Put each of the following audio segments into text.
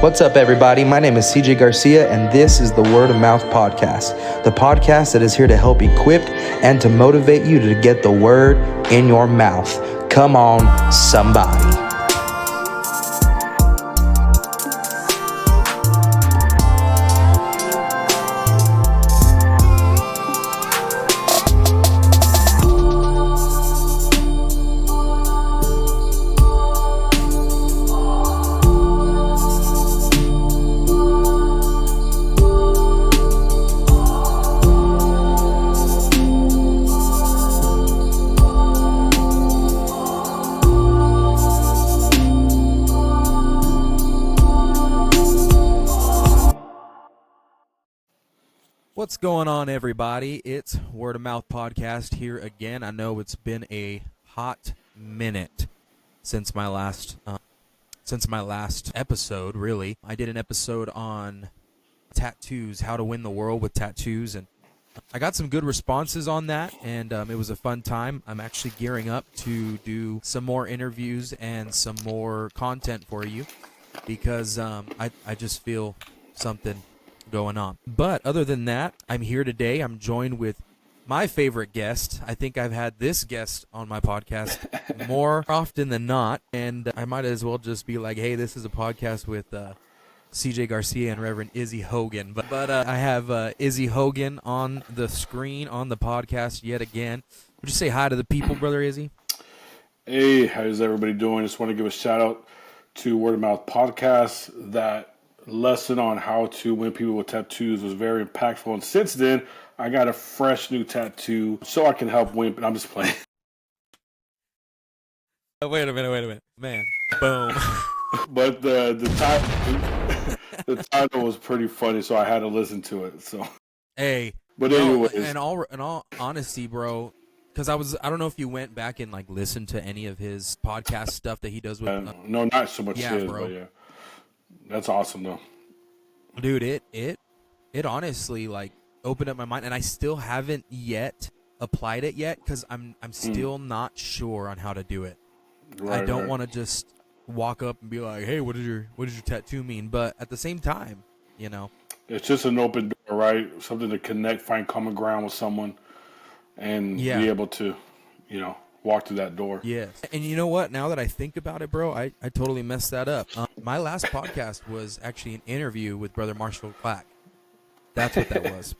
What's up, everybody? My name is CJ Garcia, and this is the Word of Mouth Podcast, the podcast that is here to help equip and to motivate you to get the word in your mouth. Come on, somebody. What's going on, everybody? It's Word of Mouth Podcast here again. I know it's been a hot minute since my last episode. Really, I did an episode on tattoos, how to win the world with tattoos, and I got some good responses on that, and it was a fun time. I'm actually gearing up to do some more interviews and some more content for you because I just feel something going on. But other than that, I'm here today. I'm joined with my favorite guest. I think I've had this guest on my podcast more often than not, and I might as well just be like, hey, this is a podcast with CJ Garcia and Reverend Izzy Hogan. But I have Izzy Hogan on the screen on the podcast yet again. Would you say hi to the people, Brother Izzy? Hey, how's everybody doing? Just want to give a shout out to Word of Mouth Podcast. That lesson on how to win people with tattoos was very impactful, and since then I got a fresh new tattoo so I can help win. But I'm just playing. Wait a minute, man. Boom. But the title was pretty funny, so I had to listen to it. So hey, but anyways, in all honesty, bro, because I don't know if you went back and like listened to any of his podcast stuff that he does with. No, not so much his, bro. but yeah, that's awesome though. Dude, it honestly like opened up my mind, and I still haven't yet applied it yet because I'm still not sure on how to do it. Right, I don't want to just walk up and be like, hey, what does your tattoo mean? But at the same time, you know, it's just an open door, right? Something to connect, find common ground with someone, and be able to, walk through that door. Yes. And you know what? Now that I think about it, bro, I totally messed that up. My last podcast was actually an interview with Brother Marshall Clack. That's what that was.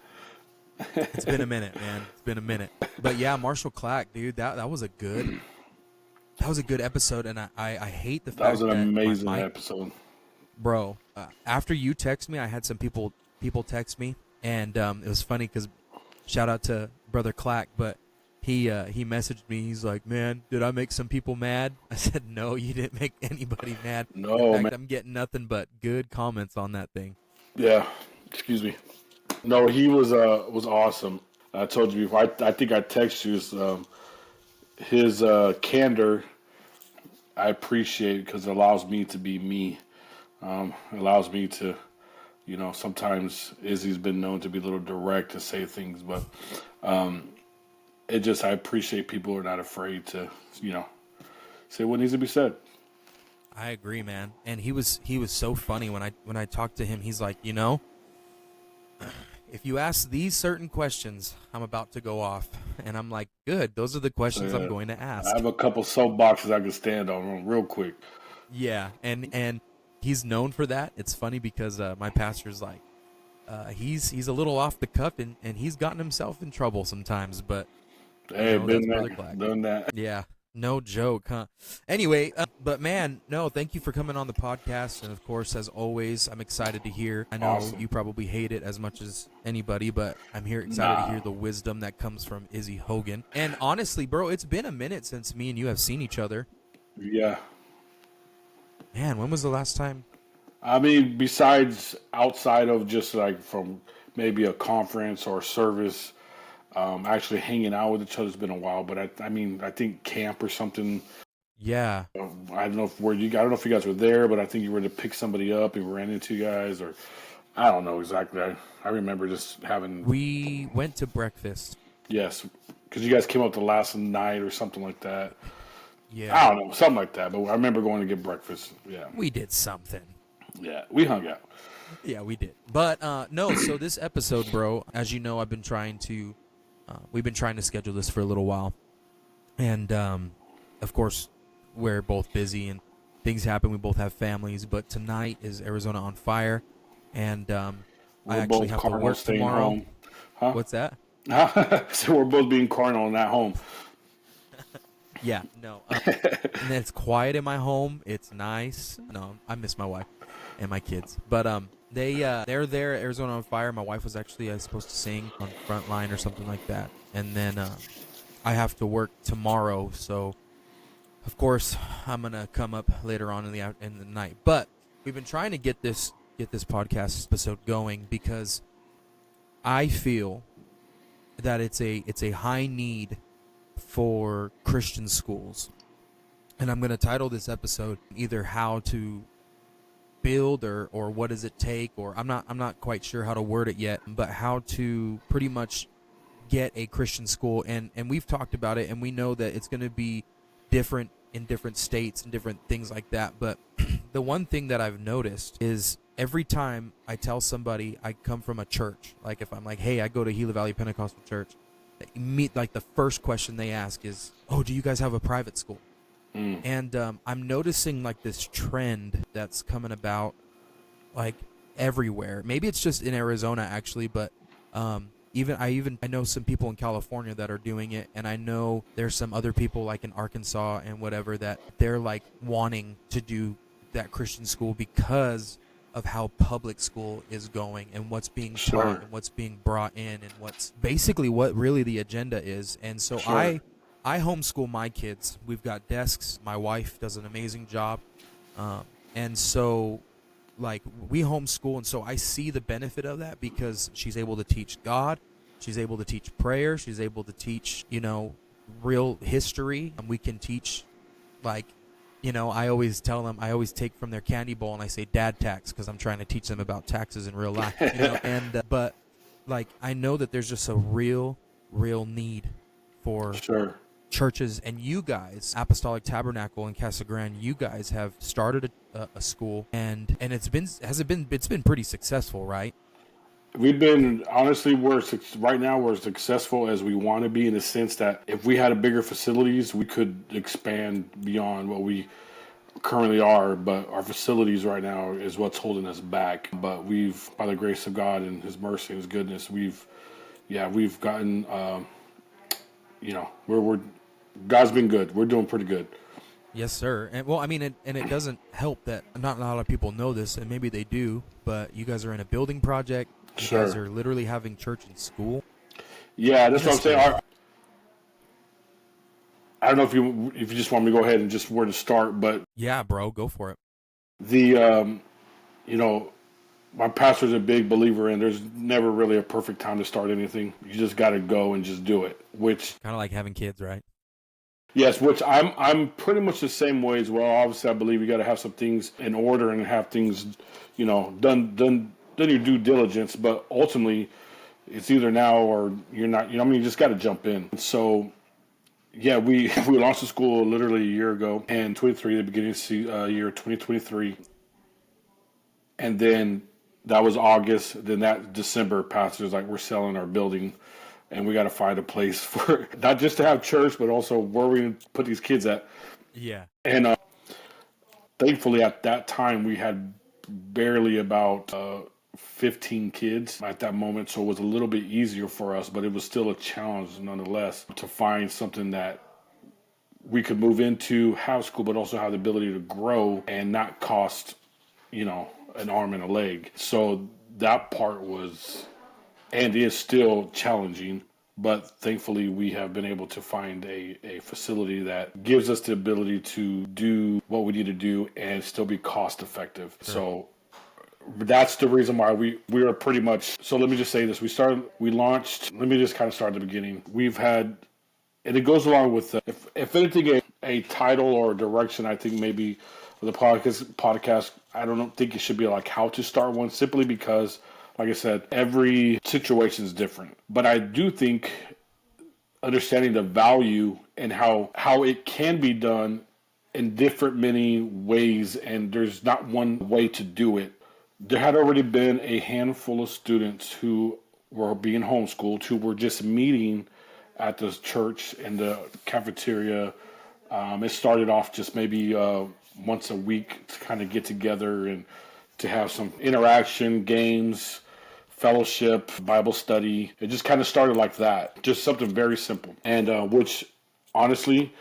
It's been a minute, man. It's been a minute. But yeah, Marshall Clack, dude, that was a good episode, and I hate the fact that was an amazing episode. Bro, after you text me, I had some people text me, and it was funny because shout out to Brother Clack, but he messaged me. He's like, man, did I make some people mad? I said, no, you didn't make anybody mad. No, in fact, man. I'm getting nothing but good comments on that thing. Yeah, excuse me. No, he was awesome. I told you before. I think I texted you his candor. I appreciate because it allows me to be me. It allows me to, sometimes Izzy's been known to be a little direct to say things, but I appreciate people who are not afraid to, say what needs to be said. I agree, man. And he was so funny when I talked to him. He's like, if you ask these certain questions, I'm about to go off. And I'm like, good. Those are the questions I'm going to ask. I have a couple soapboxes I can stand on real quick. Yeah, and he's known for that. It's funny because my pastor's like, he's a little off the cuff, and he's gotten himself in trouble sometimes. But hey, been there, done that. Yeah. No joke, huh? Anyway, but man, no, thank you for coming on the podcast. And of course, as always, I'm excited to hear. I know you probably hate it as much as anybody, but I'm excited to hear the wisdom that comes from Izzy Hogan. And honestly, bro, it's been a minute since me and you have seen each other. Yeah. Man, when was the last time? I mean, besides outside of just like from maybe a conference or a service, actually hanging out with each other has been a while, but I think camp or something. Yeah. I don't know if you guys were there, but I think you were to pick somebody up and we ran into you guys, or I don't know exactly. I remember just having. We went to breakfast. Yes, because you guys came up the last night or something like that. Yeah. I don't know, something like that. But I remember going to get breakfast. Yeah. We did something. Yeah, we hung out. Yeah, we did. But no, so this episode, bro, as you know, we've been trying to schedule this for a little while. And of course, we're both busy and things happen. We both have families. But tonight is Arizona on fire. And I We're actually both have to carnal, work staying tomorrow. home. Huh? What's that? So we're both being carnal and at home. Yeah, no. And then it's quiet in my home. It's nice. No, I miss my wife and my kids. But they're there at Arizona on Fire. My wife was actually supposed to sing on Frontline or something like that. And then I have to work tomorrow, so of course I'm gonna come up later on in the night. But we've been trying to get this podcast episode going because I feel that it's a high need for Christian schools. And I'm going to title this episode either how to build or what does it take, or I'm not quite sure how to word it yet, but how to pretty much get a Christian school. And we've talked about it, and we know that it's going to be different in different states and different things like that. But the one thing that I've noticed is every time I tell somebody I come from a church, like if I'm like, hey, I go to Gila Valley Pentecostal Church, like the first question they ask is, oh, do you guys have a private school? And I'm noticing like this trend that's coming about like everywhere. Maybe it's just in Arizona actually, but I know some people in California that are doing it, and I know there's some other people like in Arkansas and whatever that they're like wanting to do that Christian school because of how public school is going and what's being taught and what's being brought in and what's basically what really the agenda is. And so I homeschool my kids. We've got desks. My wife does an amazing job. And so like we homeschool, and so I see the benefit of that because she's able to teach God, she's able to teach prayer, she's able to teach, real history, and we can teach like, I always tell them, I always take from their candy bowl and I say dad tax because I'm trying to teach them about taxes in real life, and but like I know that there's just a real need for churches, and you guys, Apostolic Tabernacle in Casa Grande, you guys have started a school, and it's been pretty successful, right? We've been, honestly, right now we're successful as we want to be, in the sense that if we had a bigger facilities, we could expand beyond what we currently are, but our facilities right now is what's holding us back. But we've, by the grace of God and His mercy and His goodness, we've gotten, we're God's been good. We're doing pretty good. Yes, sir. And well, I mean, it doesn't help that not a lot of people know this, and maybe they do, but you guys are in a building project. You guys are literally having church in school. Yeah, that's what I'm saying. I don't know if you just want me to go ahead and just where to start, but yeah, bro, go for it. My pastor's a big believer in there's never really a perfect time to start anything. You just got to go and just do it, which kind of like having kids, right? Yes, which I'm pretty much the same way as well. Obviously, I believe you got to have some things in order and have things, done your due diligence. But ultimately, it's either now or you're not. You just got to jump in. So, yeah, we launched the school literally a year ago, and the beginning of year 2023, and then that was August. Then that December, pastors like, we're selling our building. And we got to find a place for not just to have church, but also where we can put these kids at. Yeah. And thankfully, at that time, we had barely about 15 kids at that moment. So it was a little bit easier for us, but it was still a challenge nonetheless to find something that we could move into, have school, but also have the ability to grow and not cost, an arm and a leg. So that part was and is still challenging, but thankfully we have been able to find a facility that gives us the ability to do what we need to do and still be cost effective. Sure. So that's the reason why we are pretty much, so let me just say this, we launched, let me just kind of start at the beginning. We've had, and it goes along with, if anything, a title or a direction, I think maybe the podcast, I don't think it should be like how to start one, simply because, like I said, every situation is different. But I do think understanding the value and how it can be done in different many ways, and there's not one way to do it. There had already been a handful of students who were being homeschooled who were just meeting at the church in the cafeteria. It started off just maybe once a week to kind of get together and to have some interaction, games, fellowship, Bible study. It just kind of started like that, just something very simple, and which honestly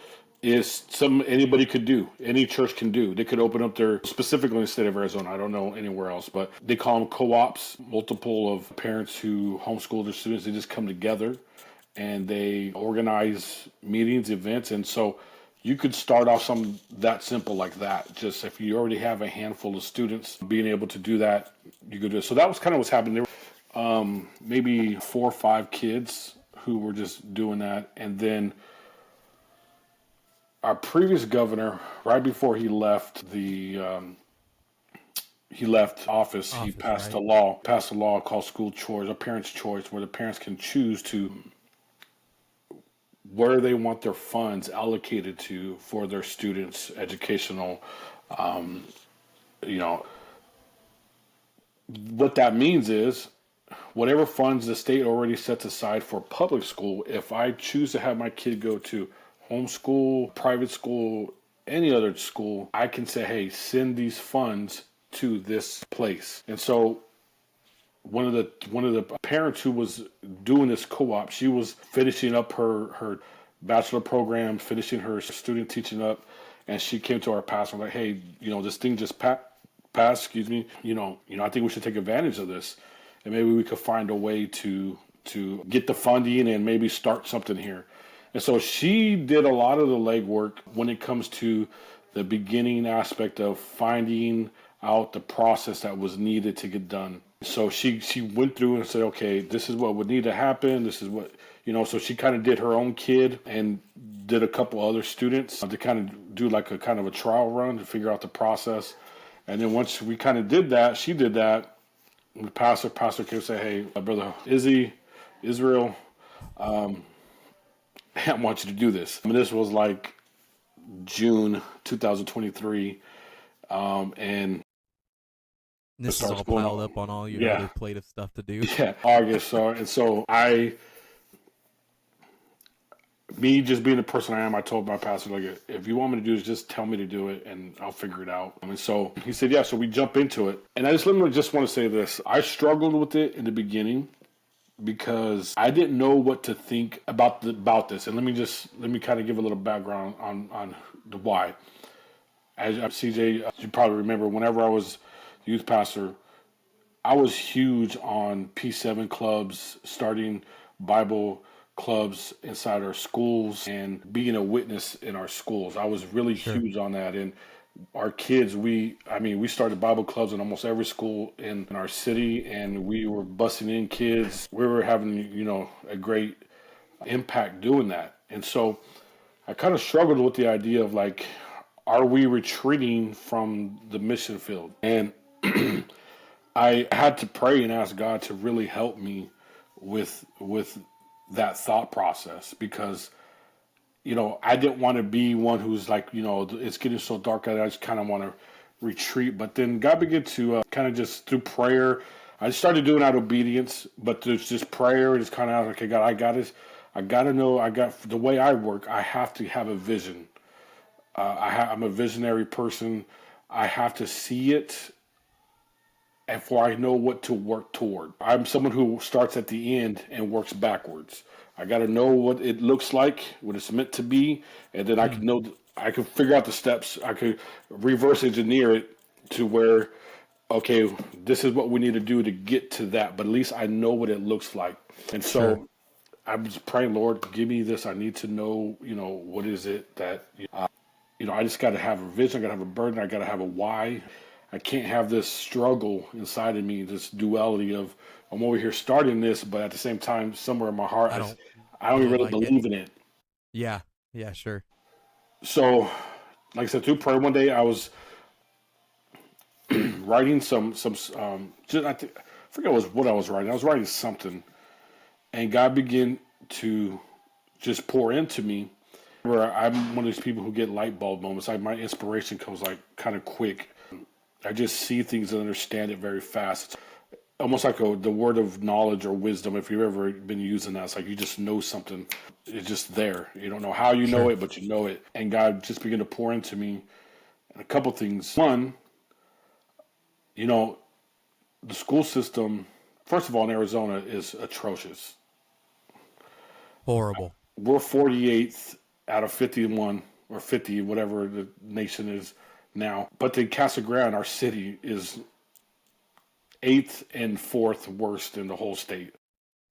is something anybody could do. Any church can do. They could open up their, specifically in the state of Arizona, I don't know anywhere else, but they call them co-ops. Multiple of parents who homeschool their students, they just come together and they organize meetings, events. And so you could start off something that simple like that. Just if you already have a handful of students, being able to do that, you could do it. So that was kind of what's happening. There were maybe 4 or 5 kids who were just doing that. And then our previous governor, right before he left office, he passed a law called school choice, a parent's choice, where the parents can choose to where they want their funds allocated to for their students' educational. You know, what that means is whatever funds the state already sets aside for public school, if I choose to have my kid go to homeschool, private school, any other school, I can say, hey, send these funds to this place. And so one of the parents who was doing this co-op, she was finishing up her bachelor program, finishing her student teaching up, and she came to our pastor like, hey, this thing just passed, excuse me, I think we should take advantage of this, and maybe we could find a way to get the funding and maybe start something here. And so she did a lot of the legwork when it comes to the beginning aspect of finding out the process that was needed to get done. So she went through and said, okay, this is what would need to happen. This is what, so she kind of did her own kid and did a couple other students to kind of do like a kind of a trial run to figure out the process. And then once we kind of did that, she did that, the pastor came say, hey, my brother Israel, I want you to do this. This was like June 2023, and this is all piled up on all your other plate of stuff to do. Yeah, August. And so me just being the person I am, I told my pastor, like, if you want me to do this, just tell me to do it, and I'll figure it out. And so he said, yeah. So we jump into it, and I just want to say this: I struggled with it in the beginning, because I didn't know what to think about this. And let me kind of give a little background on the why. As CJ, you probably remember, whenever I was youth pastor, I was huge on P7 clubs, starting Bible clubs inside our schools and being a witness in our schools. I was really huge on that. And our kids, we started Bible clubs in almost every school in our city, and we were busing in kids. We were having, a great impact doing that. And so I kind of struggled with the idea of like, are we retreating from the mission field? And I had to pray and ask God to really help me with that thought process, because I didn't want to be one who's like, it's getting so dark that I just kind of want to retreat. But then God began to kind of just through prayer, I started doing out obedience, but there's just prayer. It's kind of like, okay, God, I got this. I got to know, the way I work, I have to have a vision. I'm a visionary person. I have to see it before I know what to work toward. I'm someone who starts at the end and works backwards. I got to know what it looks like, what it's meant to be, and then I can figure out the steps. I could reverse engineer it to where, okay, this is what we need to do to get to that, but at least I know what it looks like. And so I'm just praying, Lord, give me this. I need to know, what is it that, I just got to have a vision. I got to have a burden. I got to have a why. I can't have this struggle inside of me, this duality of I'm over here starting this, but at the same time, somewhere in my heart, I don't really believe in it. Yeah, sure. So, like I said, through prayer, one day I was writing some I forget what I was writing. I was writing something, and God began to just pour into me. Where I'm one of these people who get light bulb moments. Like my inspiration comes like kind of quick. I just see things and understand it very fast. It's almost like the word of knowledge or wisdom. If you've ever been using that, it's like you just know something. It's just there. You don't know how you know Sure. it, but you know it. And God just began to pour into me a couple things. One, you know, the school system, first of all, in Arizona is atrocious. Horrible. We're 48th out of 51 or 50, whatever the nation is now. But the Casa Grande, our city, is 8th and 4th worst in the whole state.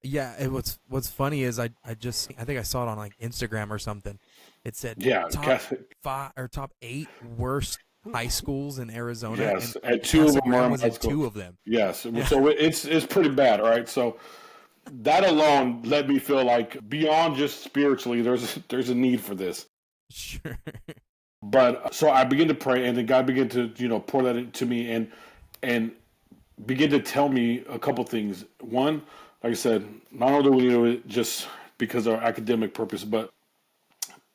Yeah, what's funny is I think I saw it on like Instagram or something. It said Yeah, top 5 or top 8 worst high schools in Arizona, yes, and and two of Casa them are Grande in was my in school. 2 of them. Yes, Yeah. so it's pretty bad, all right? So that alone let me feel like beyond just spiritually, there's a need for this. Sure. But so I began to pray, and then God began to pour that into me, and begin to tell me a couple things. One, like I said, not only do we do it just because of our academic purpose, but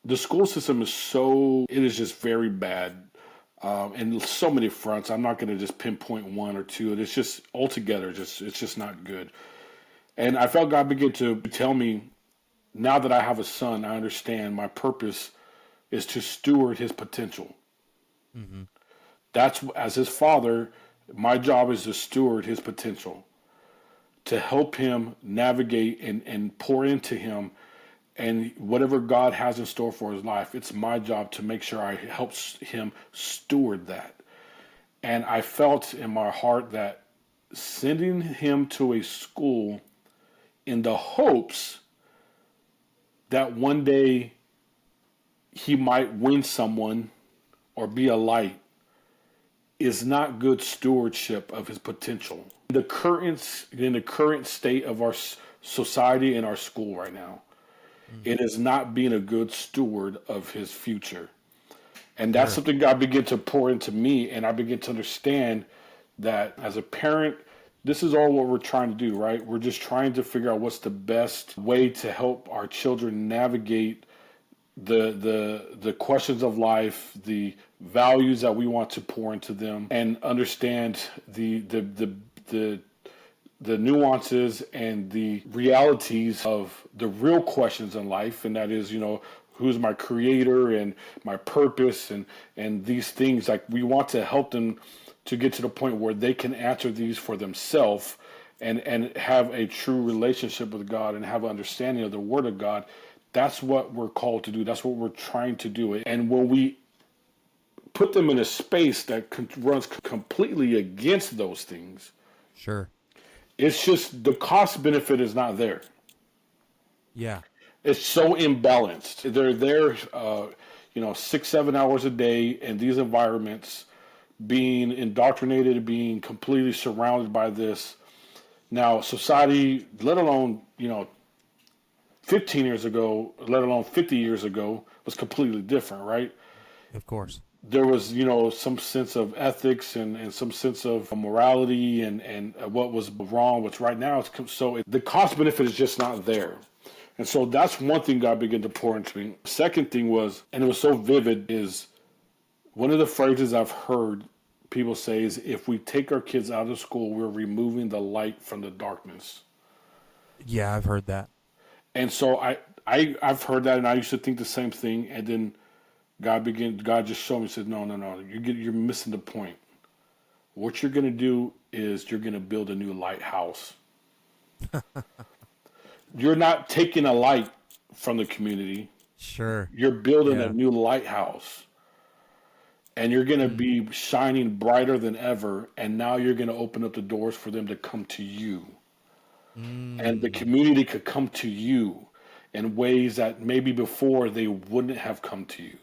the school system it is just very bad. In so many fronts. I'm not going to just pinpoint one or two. It's just altogether, it's just not good. And I felt God begin to tell me, now that I have a son, I understand my purpose is to steward his potential. Mm-hmm. That's, as his father, my job is to steward his potential, to help him navigate and pour into him, and whatever God has in store for his life, it's my job to make sure I help him steward that. And I felt in my heart that sending him to a school in the hopes that one day he might win someone or be a light is not good stewardship of his potential. In the current state of our society and our school right now, it is not being a good steward of his future. And that's Sure. something God began to pour into me, and I begin to understand that as a parent, this is all what we're trying to do, right? We're just trying to figure out what's the best way to help our children navigate the questions of life, the values that we want to pour into them, and understand the nuances and the realities of the real questions in life, and that is, who's my creator and my purpose and these things. Like, we want to help them to get to the point where they can answer these for themselves and have a true relationship with God and have an understanding of the Word of God. That's what we're called to do. That's what we're trying to do. And when we put them in a space that runs completely against those things, Sure. it's just the cost benefit is not there. Yeah. It's so imbalanced. They're there, 6-7 hours a day in these environments, being indoctrinated, being completely surrounded by this. Now, society, let alone 15 years ago, let alone 50 years ago, was completely different, right? Of course. There was, some sense of ethics and some sense of morality and what was wrong, what's right now. So the cost benefit is just not there. And so that's one thing God began to pour into me. Second thing was, and it was so vivid, is one of the phrases I've heard people say is, if we take our kids out of school, we're removing the light from the darkness. Yeah, I've heard that. And so I've heard that, and I used to think the same thing. And then God just showed me, said, no, you're missing the point. What you're going to do is you're going to build a new lighthouse. You're not taking a light from the community. Sure. You're building Yeah. a new lighthouse. And you're going to be shining brighter than ever. And now you're going to open up the doors for them to come to you. And the community could come to you in ways that maybe before they wouldn't have come to you.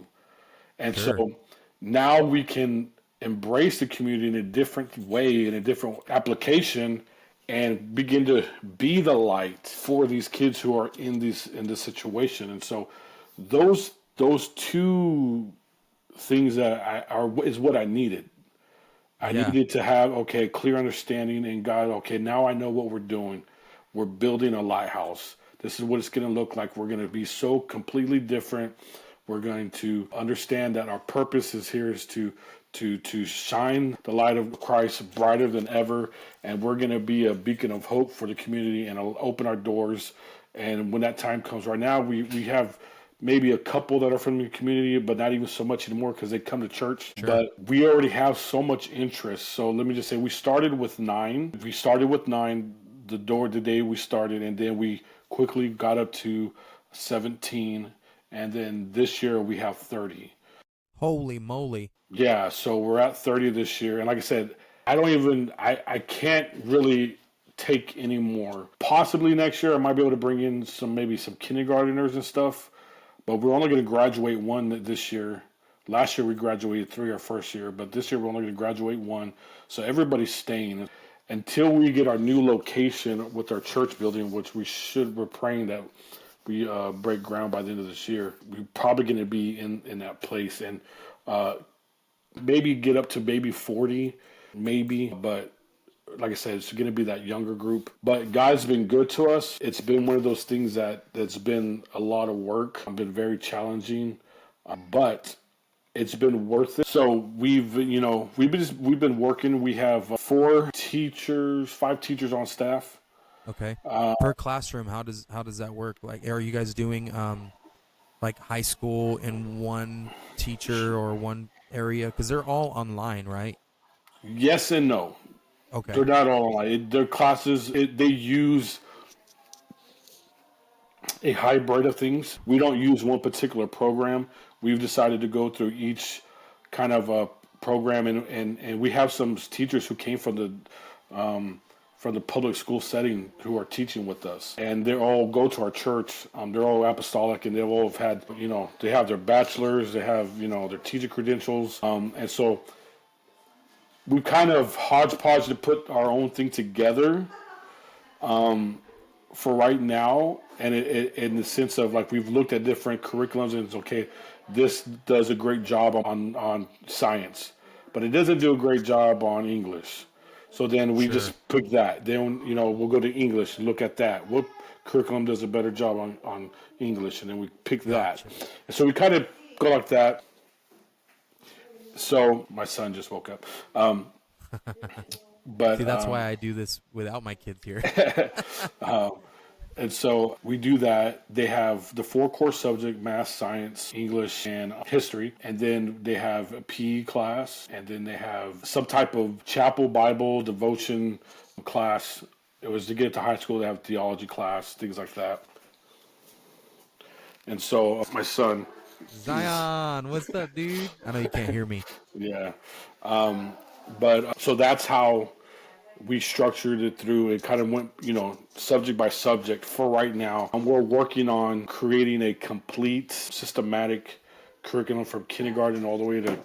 And Sure. so now we can embrace the community in a different way, in a different application, and begin to be the light for these kids who are in this situation. And so those two things that is what I needed. I needed to have clear understanding in God. Okay, now I know what we're doing. We're building a lighthouse. This is what it's going to look like. We're going to be so completely different. We're going to understand that our purpose is here is to shine the light of Christ brighter than ever, and we're going to be a beacon of hope for the community, and it'll open our doors. And when that time comes, right now we have maybe a couple that are from the community, but not even so much anymore because they come to church. Sure. But we already have so much interest. So let me just say, we started with 9. We started with 9 the day we started, and then we quickly got up to 17, and then this year we have 30. Holy moly. Yeah, so we're at 30 this year. And like I said, I can't really take any more. Possibly next year I might be able to bring in maybe some kindergarteners and stuff, but we're only going to graduate 1 this year. Last year we graduated 3 our first year, but this year we're only going to graduate 1. So everybody's staying until we get our new location with our church building, which we're praying that we break ground by the end of this year. We're probably going to be in that place, and maybe get up to maybe 40, maybe. But like I said, it's going to be that younger group. But God's been good to us. It's been one of those things that's been a lot of work. It's been very challenging, but it's been worth it. So we've been working. We have 5 teachers on staff. Okay. Per classroom, how does that work? Like, are you guys doing like high school in one teacher or one area? Because they're all online, right? Yes and no. Okay. They're not all online. Their classes, they use a hybrid of things. We don't use one particular program. We've decided to go through each kind of a program, and we have some teachers who came from the public school setting who are teaching with us, and they all go to our church. They're all apostolic, and they all have had, they have their bachelors, they have, their teacher credentials, and so we kind of hodgepodge to put our own thing together for right now, and it in the sense of, like, we've looked at different curriculums, and it's okay, this does a great job on science, but it doesn't do a great job on English. So then we just pick that. Then, we'll go to English and look at that. What curriculum does a better job on English? And then we pick that. And so we kind of go like that. So my son just woke up. But see, that's why I do this without my kids here. And so we do that. They have the 4 core subject: math, science, English, and history. And then they have a PE class. And then they have some type of chapel, Bible, devotion class. It was to get to high school. They have theology class, things like that. And so my son, Zion, what's up, dude? I know you can't hear me. Yeah. But so that's how we structured it through. It kind of went, subject by subject for right now. And we're working on creating a complete systematic curriculum from kindergarten all the way to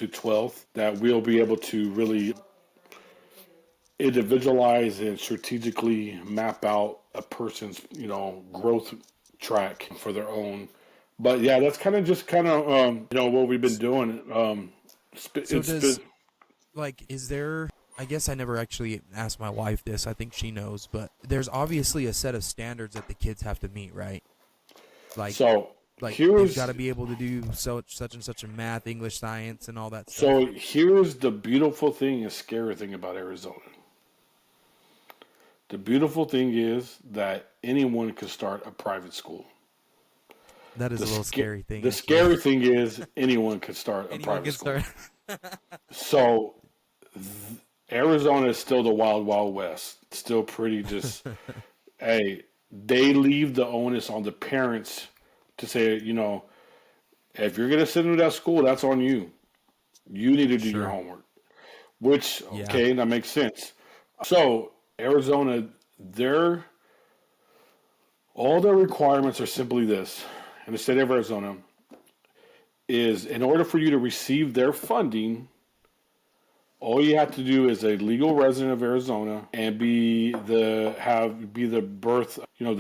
12th that we'll be able to really individualize and strategically map out a person's, growth track for their own. But yeah, that's kind of what we've been doing. Is there, I guess I never actually asked my wife this. I think she knows, but there's obviously a set of standards that the kids have to meet, right? You've got to be able to do such and such in math, English, science, and all that stuff. So here's the beautiful thing and scary thing about Arizona. The beautiful thing is that anyone can start a private school. That is a little scary thing. The scary thing is anyone can start a private school. So Arizona is still the wild, wild west. It's still pretty just, hey, they leave the onus on the parents to say, if you're going to send them to that school, that's on you. You need to do your homework. Which, okay, that makes sense. So Arizona, all their requirements are simply this. In the state of Arizona, is in order for you to receive their funding, all you have to do is a legal resident of Arizona and be the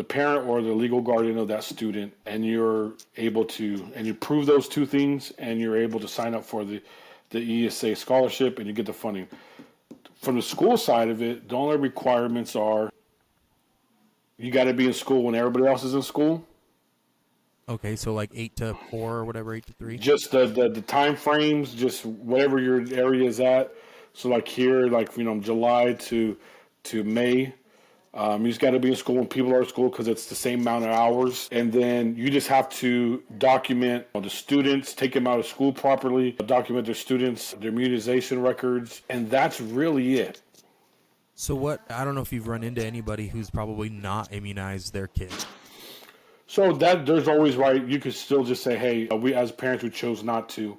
parent or the legal guardian of that student, and you're able to, and you prove those 2 things, and you're able to sign up for the ESA scholarship, and you get the funding. From the school side of it, the only requirements are you got to be in school when everybody else is in school. Okay, so like 8 to 4 or whatever, 8 to 3. Just the time frames, just whatever your area is at. So like here, like July to May. You just got to be in school when people are at school because it's the same amount of hours. And then you just have to document the students, take them out of school properly, document their students, their immunization records, and that's really it. So what? I don't know if you've run into anybody who's probably not immunized their kid. So that there's always right. You could still just say, hey, we as parents we chose not to.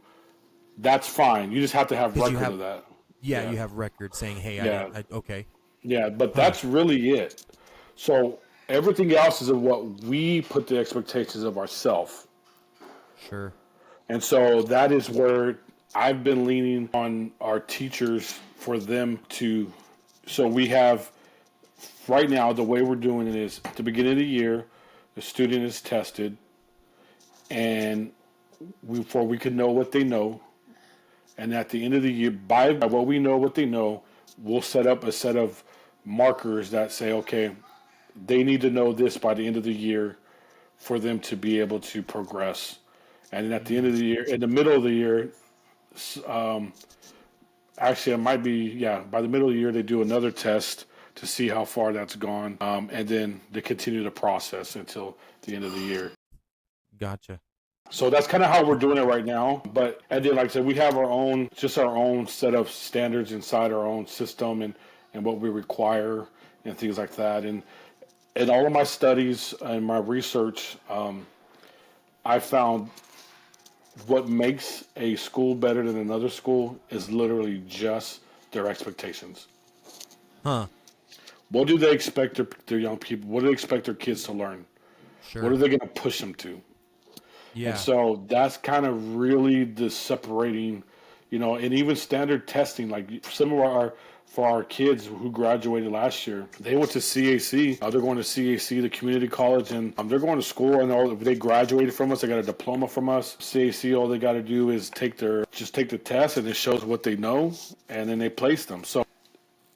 That's fine. You just have to have record of that. Yeah, you have record saying, hey, okay. Yeah, but that's really it. So everything else is of what we put the expectations of ourselves. Sure. And so that is where I've been leaning on our teachers for them to. So we have, right now, the way we're doing it is at the beginning of the year, the student is tested, and before we can know what they know. And at the end of the year, by what we know what they know, we'll set up a set of markers that say, okay, they need to know this by the end of the year for them to be able to progress. And then at the end of the year, in the middle of the year, actually it might be, by the middle of the year, they do another test to see how far that's gone. And then they continue the process until the end of the year. Gotcha. So that's kind of how we're doing it right now. But, and then, like I said, we have our own set of standards inside our own system and what we require and things like that. And in all of my studies and my research, I found what makes a school better than another school is literally just their expectations. Huh. What do they expect their young people? What do they expect their kids to learn? Sure. What are they going to push them to? Yeah. And so that's kind of really the separating, and even standard testing, like some of for our kids who graduated last year, they went to CAC. They're going to CAC, the community college, and they're going to school, and they graduated from us. They got a diploma from us. CAC, all they got to do is take the test, and it shows what they know, and then they place them. So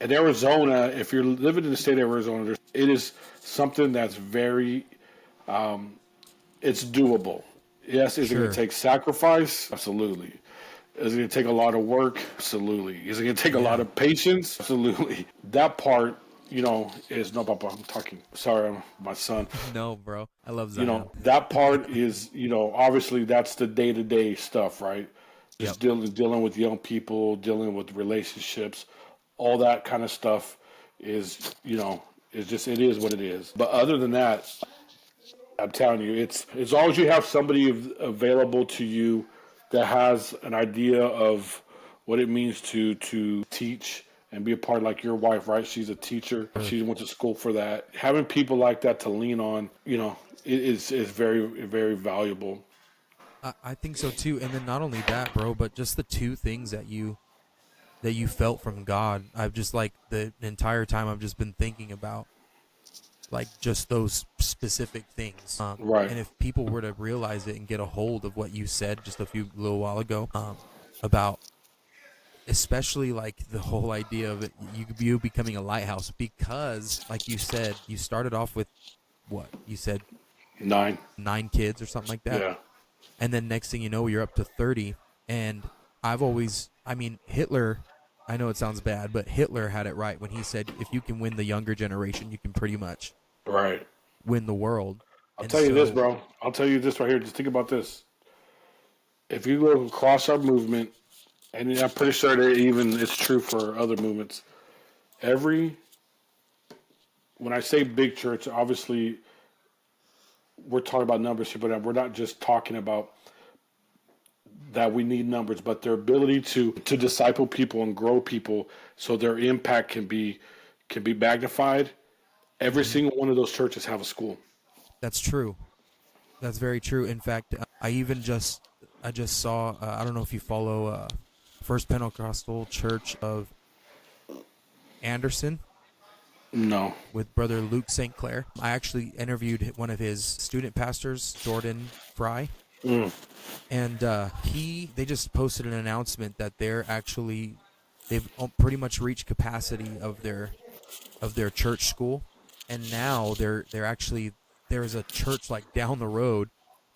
in Arizona, if you're living in the state of Arizona, it is something that's very, it's doable. Yes, is it going to take sacrifice? Absolutely. Is it going to take a lot of work? Absolutely. Is it going to take a lot of patience? Absolutely. That part, is no, Papa, I'm talking. Sorry, my son. No, bro. I love Zion. That part is, obviously that's the day-to-day stuff, right? Just dealing with young people, dealing with relationships, all that kind of stuff is, it is what it is. But other than that, I'm telling you, it's as long as you have somebody available to you that has an idea of what it means to teach and be a part, like your wife, right? She's a teacher. She went to school for that. Having people like that to lean on, is very, very valuable. I think so too. And then not only that, bro, but just the two things that you felt from God. I've just like the entire time I've just been thinking about like just those specific things. Right. And if people were to realize it and get a hold of what you said just a little while ago, about especially like the whole idea of it, you becoming a lighthouse, because like you said, you started off with what you said, 9 kids or something like that. Yeah. And then next thing you know, you're up to 30. And Hitler, I know it sounds bad, but Hitler had it right when he said, if you can win the younger generation, you can pretty much win the world. I'll tell you this, bro. I'll tell you this right here. Just think about this. If you look across our movement, and I'm pretty sure that even it's true for other movements, when I say big church, obviously we're talking about numbers here, but we're not just talking about that we need numbers, but their ability to disciple people and grow people so their impact can be magnified. Every single one of those churches have a school. That's true. That's very true. In fact, I just saw, I don't know if you follow First Pentecostal Church of Anderson. No. With Brother Luke St. Clair. I actually interviewed one of his student pastors, Jordan Fry. And they just posted an announcement that they've pretty much reached capacity of their church school, and now there's a church like down the road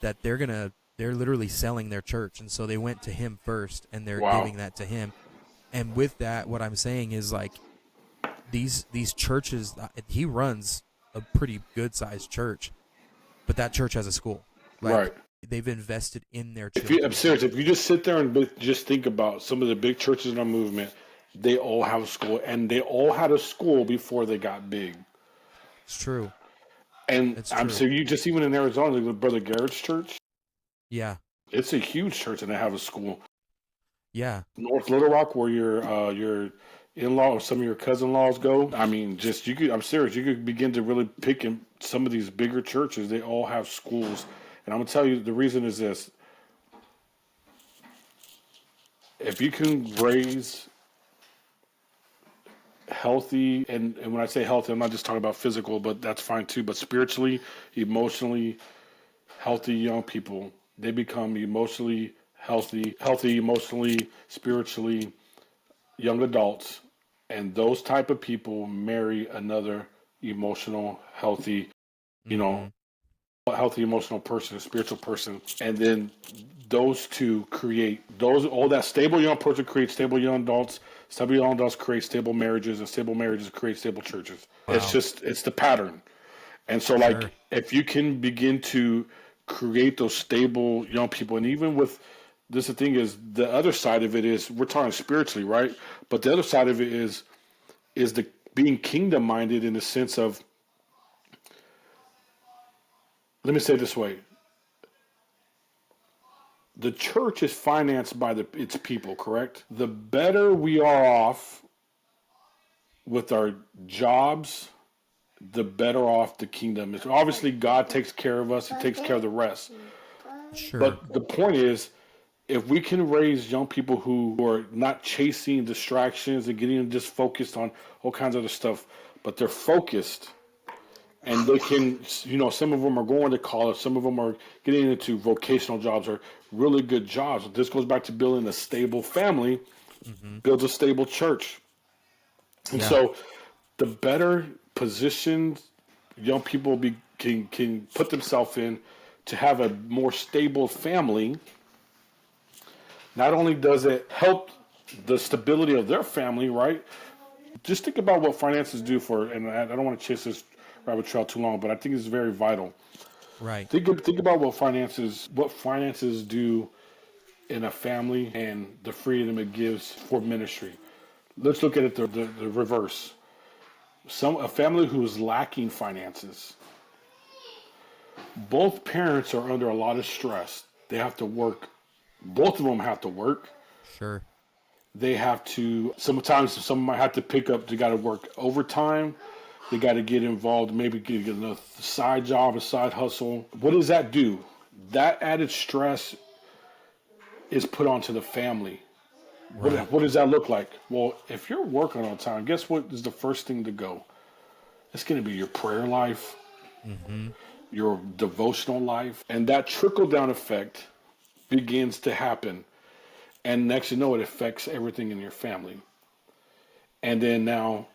that they're literally selling their church, and so they went to him first, and they're Wow. giving that to him. And with that, what I'm saying is like these churches, he runs a pretty good sized church, but that church has a school. Like Right. they've invested in their I'm children. serious. If you just sit there and just think about some of the big churches in our movement, they all have a school, and they all had a school before they got big. It's true. And It's I'm true. so you just even in Arizona, like Brother Garrett's church, Yeah. it's a huge church, and they have a school. Yeah. North Little Rock, where your in-law or some of your cousin-in-laws go. I mean, just you could. I'm serious. You could begin to really pick in some of these bigger churches. They all have schools, and I'm gonna tell you the reason is this: if you can raise healthy, and when I say healthy, I'm not just talking about physical, but that's fine too. But spiritually, emotionally healthy young people, they become emotionally healthy, emotionally, spiritually young adults, and those type of people marry another emotional, healthy, you know, healthy emotional person, a spiritual person, and then those two create all that stable young person creates stable young adults. Stable young adults create stable marriages, and stable marriages create stable churches. Wow. It's the pattern. And so, Sure. like, if you can begin to create those stable young people, and even with this, the thing is, the other side of it is we're talking spiritually, right? But the other side of it is the being kingdom minded in the sense of, let me say it this way: the church is financed by its people, correct? The better we are off with our jobs, the better off the kingdom is. Obviously, God takes care of us; He takes care of the rest. Sure. But the point is, if we can raise young people who are not chasing distractions and getting them just focused on all kinds of other stuff, but they're focused, and they can, some of them are going to college, some of them are getting into vocational jobs or really good jobs. This goes back to building a stable family, builds a stable church. And Yeah. so the better positioned young people can put themselves in to have a more stable family, not only does it help the stability of their family, right? Just think about what finances do and I don't want to chase this rabbit trail too long, but I think it's very vital. Right. Think about what finances do in a family and the freedom it gives for ministry. Let's look at it the reverse. A family who is lacking finances, both parents are under a lot of stress. They have to work. Both of them have to work. Sure. They have to, sometimes some might have to pick up, they got to work overtime. They got to get involved, maybe get another side job, a side hustle. What does that do? That added stress is put onto the family. Right. What does that look like? Well, if you're working all the time, guess what is the first thing to go? It's going to be your prayer life, your devotional life, and that trickle-down effect begins to happen. And next you know, it affects everything in your family. And then now,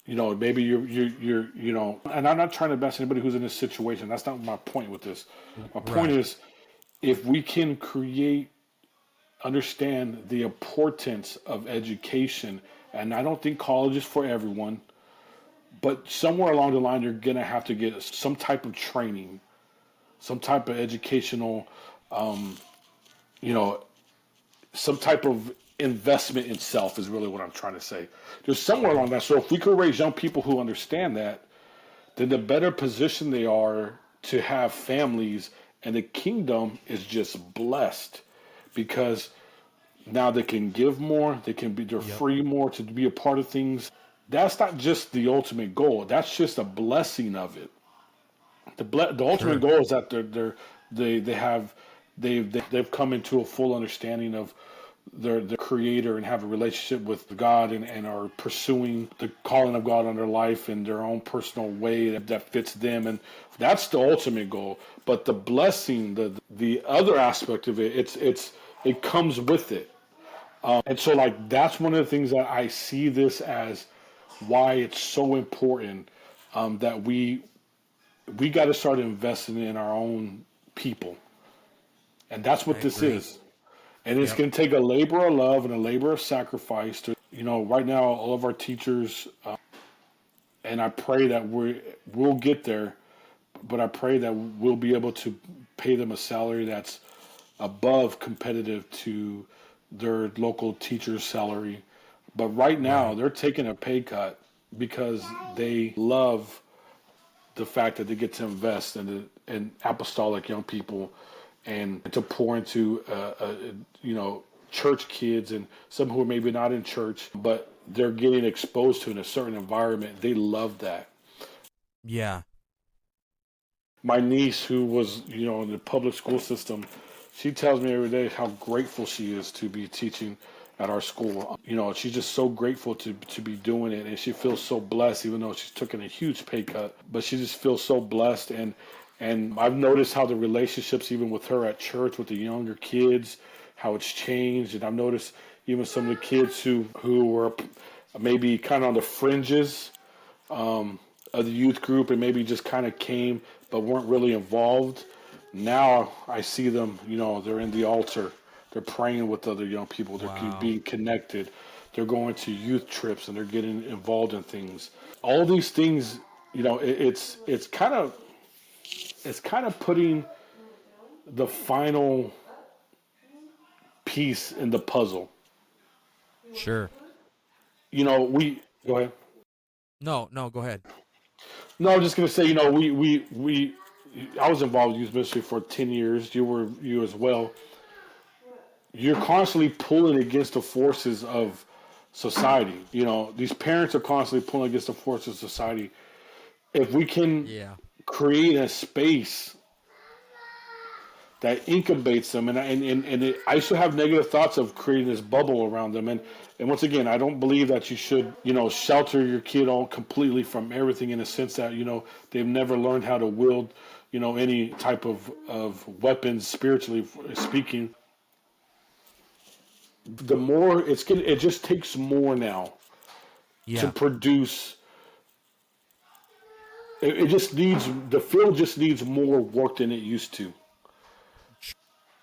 maybe you're, and I'm not trying to bash anybody who's in this situation. That's not my point with this. My point is, if we can understand the importance of education, and I don't think college is for everyone, but somewhere along the line, you're going to have to get some type of training, some type of educational, some type of investment in self is really what I'm trying to say. There's somewhere along that. So if we could raise young people who understand that, then the better position they are to have families, and the kingdom is just blessed because now they can give more, they're free more to be a part of things. That's not just the ultimate goal. That's just a blessing of it. The ultimate goal is that they've come into a full understanding of their creator and have a relationship with God and are pursuing the calling of God on their life in their own personal way that fits them, and that's the ultimate goal. But the blessing, the other aspect of it, it comes with it. And so, like, that's one of the things that I see this as why it's so important that we got to start investing in our own people. And that's I what this agree. is. And it's Yep. going to take a labor of love and a labor of sacrifice to, right now, all of our teachers, and I pray that we'll get there, but I pray that we'll be able to pay them a salary that's above competitive to their local teacher's salary. But right now, Right. they're taking a pay cut because they love the fact that they get to invest in apostolic young people and to pour into church kids and some who are maybe not in church, but they're getting exposed to in a certain environment. They love that. Yeah. My niece, who was in the public school system, she tells me every day how grateful she is to be teaching at our school. She's just so grateful to be doing it, and she feels so blessed, even though she's taken a huge pay cut. But she just feels so blessed, and I've noticed how the relationships, even with her at church, with the younger kids, how it's changed. And I've noticed even some of the kids who were maybe kind of on the fringes of the youth group and maybe just kind of came but weren't really involved. Now I see them, they're in the altar. They're praying with other young people. They're Wow. being connected. They're going to youth trips and they're getting involved in things. All these things, it's kind of putting the final piece in the puzzle. Sure. We go ahead. No, no, go ahead. No, I'm just gonna say, we I was involved in youth ministry for 10 years. You as well. You're constantly pulling against the forces of society. These parents are constantly pulling against the forces of society. If we can Yeah. create a space that incubates them, I used to have negative thoughts of creating this bubble around them, and once again, I don't believe that you should shelter your kid all completely from everything in the sense that they've never learned how to wield any type of weapons spiritually speaking. The more it just takes more now to Yeah. produce. It just needs the field just needs more work than it used to.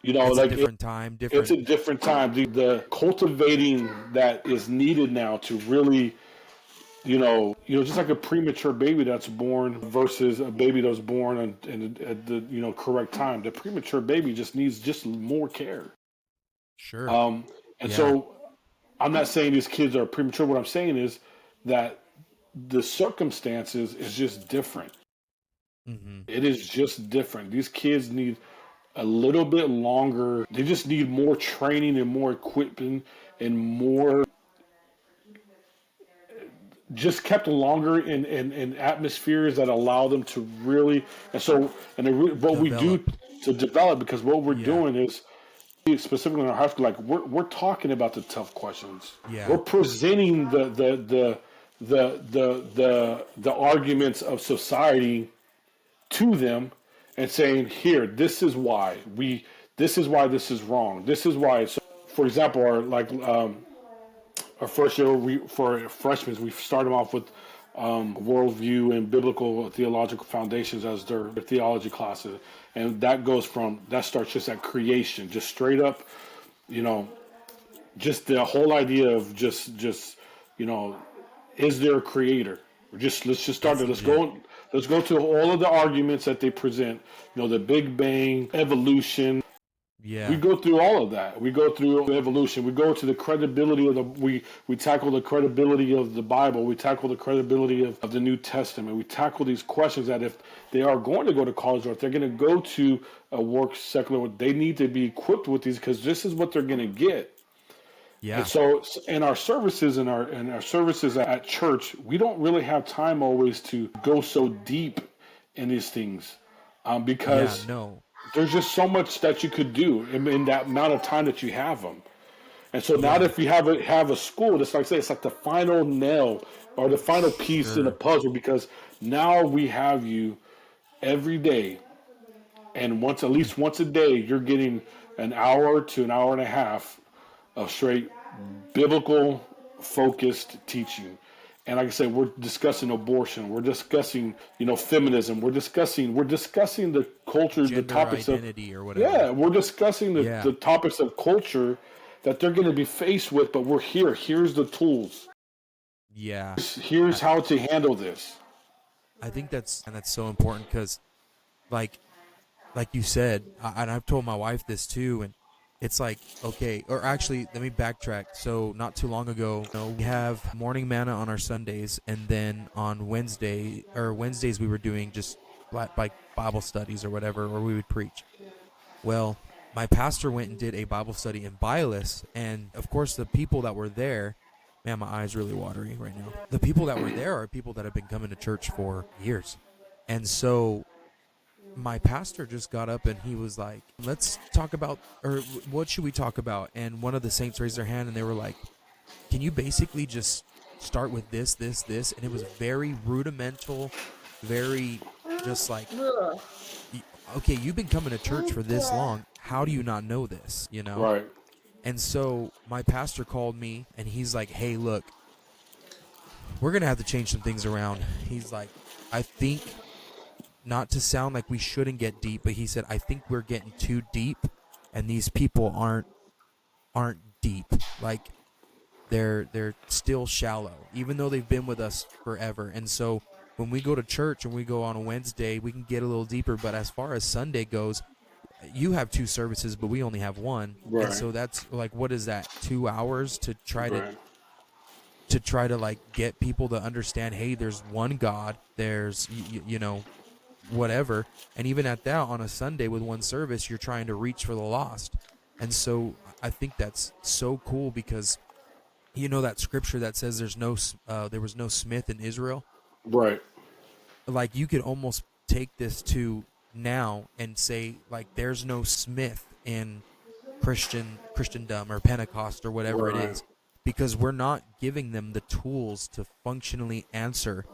It's a Like different time, it's different. a different time. The cultivating that is needed now to really, just like a premature baby that's born versus a baby that's born at the correct time. The premature baby just needs just more care. Sure. Um, and Yeah. so I'm not saying these kids are premature. What I'm saying is that the circumstances is just different. Mhm. It is just different. These kids need a little bit longer. They just need more training and more equipment and more just kept longer in atmospheres that allow them to really what we do Develop. to develop because what we're Yeah. doing is specifically in our high school, like we're talking about the tough questions. We're Yeah. presenting the arguments of society to them and saying, here, this is why this is wrong. This is why. So, for example, our first year for freshmen, we start them off with worldview and biblical theological foundations as their theology classes, and that starts just at creation, just straight up, you know, just the whole idea of just you know, is there a creator? Let's just start That's there. legit. Let's go to all of the arguments that they present. The Big Bang, evolution. We Yeah. go through all of that. We go through evolution. We go to the credibility of we tackle the credibility of the Bible. We tackle the credibility of the New Testament. We tackle these questions that if they are going to go to college or if they're going to go to a work secular, they need to be equipped with these because this is what they're going to get. And Yeah. so in our services at church, we don't really have time always to go so deep in these things Yeah. because No. there's just so much that you could do in that amount of time that you have them. And so now Yeah. that you have a school, it's like I say, it's like the final nail or the final piece in the Sure. puzzle because now we have you every day, and at least once a day, you're getting an hour to an hour and a half of straight biblical focused teaching. And like I said, we're discussing abortion. We're discussing, feminism. We're discussing the cultures, the Gender topics identity of, or whatever. yeah, we're discussing Yeah. the topics of culture that they're going to be faced with, but we're here. Here's the tools. Yeah. Here's how to handle this. I think that's so important because, like you said, and I've told my wife this too, and it's like, okay, or actually, let me backtrack. So not too long ago, we have morning manna on our Sundays, and then on Wednesdays we were doing just like Bible studies or whatever, or we would preach. Well, my pastor went and did a Bible study in Biolis, and of course the people that were there, man, my eyes really watery right now. The people that were there are people that have been coming to church for years. And so my pastor just got up and he was like, let's talk about, or what should we talk about? And one of the saints raised their hand and they were like, can you basically just start with this, this, this? And it was very rudimental, very just like, okay, you've been coming to church for this long. How do you not know this, Right. And so my pastor called me and he's like, hey, look, we're going to have to change some things around. He's like, I think, not to sound like we shouldn't get deep, but he said, I think we're getting too deep and these people aren't deep. Like they're still shallow, even though they've been with us forever. And so when we go to church and we go on a Wednesday, we can get a little deeper. But as far as Sunday goes, you have 2 services, but we only have 1. Right. And so that's like, what is that? 2 hours to try Right. to try to like get people to understand, hey, there's one God, there's, whatever. And even at that, on a Sunday with 1 service, you're trying to reach for the lost. And so I think that's so cool because that scripture that says there was no smith in Israel. Right. Like you could almost take this to now and say like there's no smith in Christendom or Pentecost or whatever Right. it is, because we're not giving them the tools to functionally answer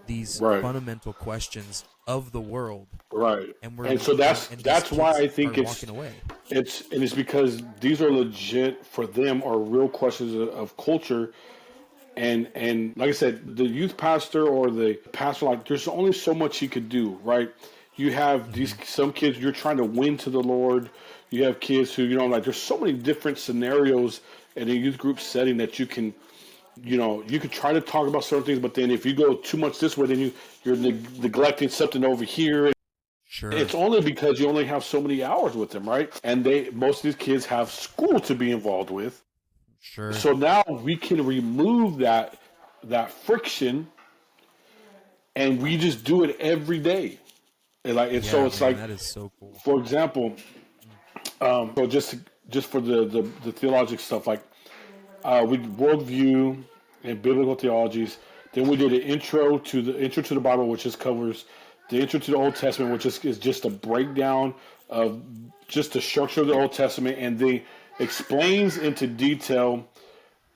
these Right. fundamental questions of the world. Right. And so that's these why kids I think are it's walking away. it's because these are legit for them, are real questions of culture. And like I said, the youth pastor or the pastor, like there's only so much he could do, right? You have some kids you're trying to win to the Lord. You have kids who, like there's so many different scenarios in a youth group setting that you can try to talk about certain things, but then if you go too much this way, then you're neglecting something over here. Sure. It's only because you only have so many hours with them, right? And most of these kids have school to be involved with. Sure. So now we can remove that friction, and we just do it every day. So it's man, like, that is so cool. for example, so just for the theological stuff, like we worldview and biblical theologies. Then we did an intro to the Bible, which just covers the intro to the Old Testament, which is just a breakdown of just the structure of the Old Testament, and they explains into detail,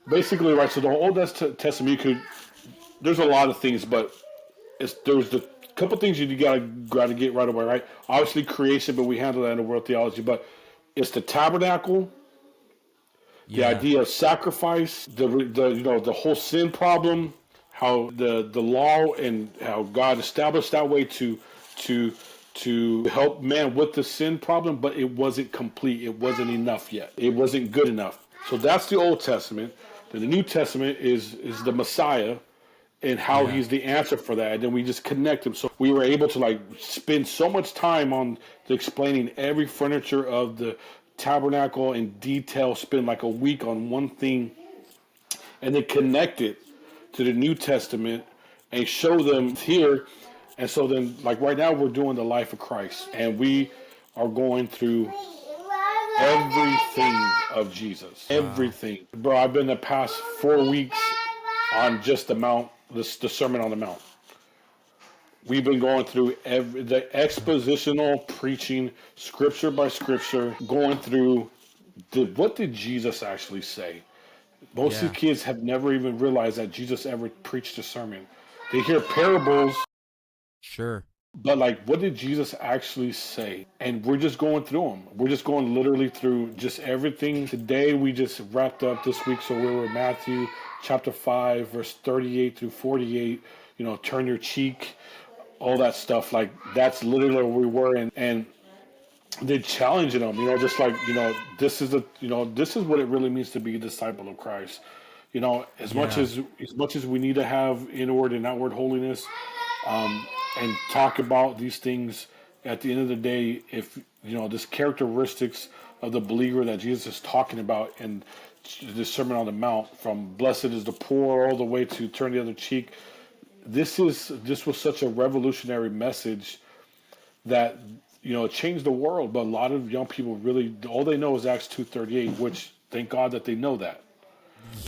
basically, right. So the Old Testament, there's a lot of things, but there's the couple things you gotta get right away, right? Obviously creation, but we handle that in the world theology. But it's the tabernacle. The idea of sacrifice, the whole sin problem, how the law and how God established that way to help man with the sin problem, but it wasn't complete. It wasn't enough yet. It wasn't good enough. So that's the Old Testament. Then the New Testament is the Messiah and how he's the answer for that. And then we just connect him. So we were able to spend so much time on explaining every furniture of the tabernacle in detail, spend like a week on one thing, and then connect it to the New Testament and show them here. And so then, like right now, we're doing the life of Christ, and we are going through everything of Jesus. Everything. Bro, I've been the past 4 weeks on just the Sermon on the Mount. We've been going through the expositional preaching, scripture by scripture, going through what did Jesus actually say? Most of the kids have never even realized that Jesus ever preached a sermon. They hear parables. Sure. But like, what did Jesus actually say? And we're just going through them. We're just going literally through just everything. Today we just wrapped up this week, so we were in Matthew chapter 5, verse 38 through 48. You know, turn your cheek, all that stuff. Like that's literally where we were, and they're challenging them. You know, just like this is what it really means to be a disciple of Christ. You know, Yeah. as much as we need to have inward and outward holiness, and talk about these things at the end of the day, if you know this characteristics of the believer that Jesus is talking about in the Sermon on the Mount, from blessed is the poor all the way to turn the other cheek. This was such a revolutionary message that it changed the world. But a lot of young people really all they know is Acts 2:38, which thank God that they know that.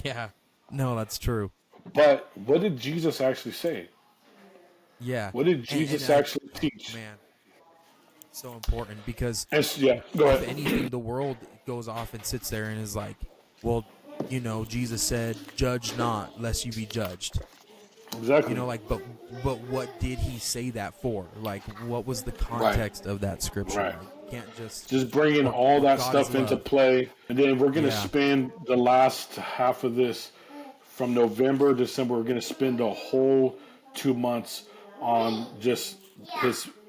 Yeah. No, that's true. But what did Jesus actually say? Yeah. What did And Jesus actually teach? man, so important because Yeah, go if ahead. anything, the world goes off and sits there and is like, well, Jesus said, "Judge not, lest you be judged." Exactly. Like, but what did he say that for? Like, what was the Right. context of that scripture? Right. Like, you can't just, Just bringing well, all that God is stuff into love. play, and then we're going to Yeah. spend the last half of this from November, December. We're going to spend a whole 2 months on just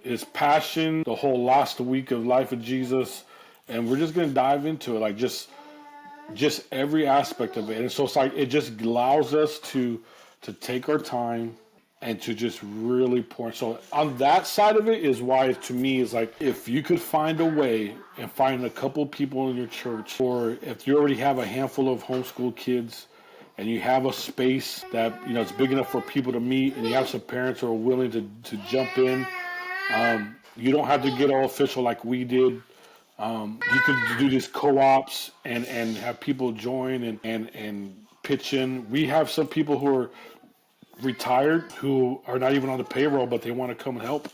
his passion, the whole last week of life of Jesus, and we're just going to dive into it, like just every aspect of it. And so it's like it just allows us to take our time and to just really pour. So on that side of it is why to me is like if you could find a way and find a couple people in your church, or if you already have a handful of homeschool kids and you have a space that it's big enough for people to meet, and you have some parents who are willing to jump in, you don't have to get all official like we did. You could do these co-ops and have people join and pitch in. We have some people who are retired who are not even on the payroll, but they want to come and help.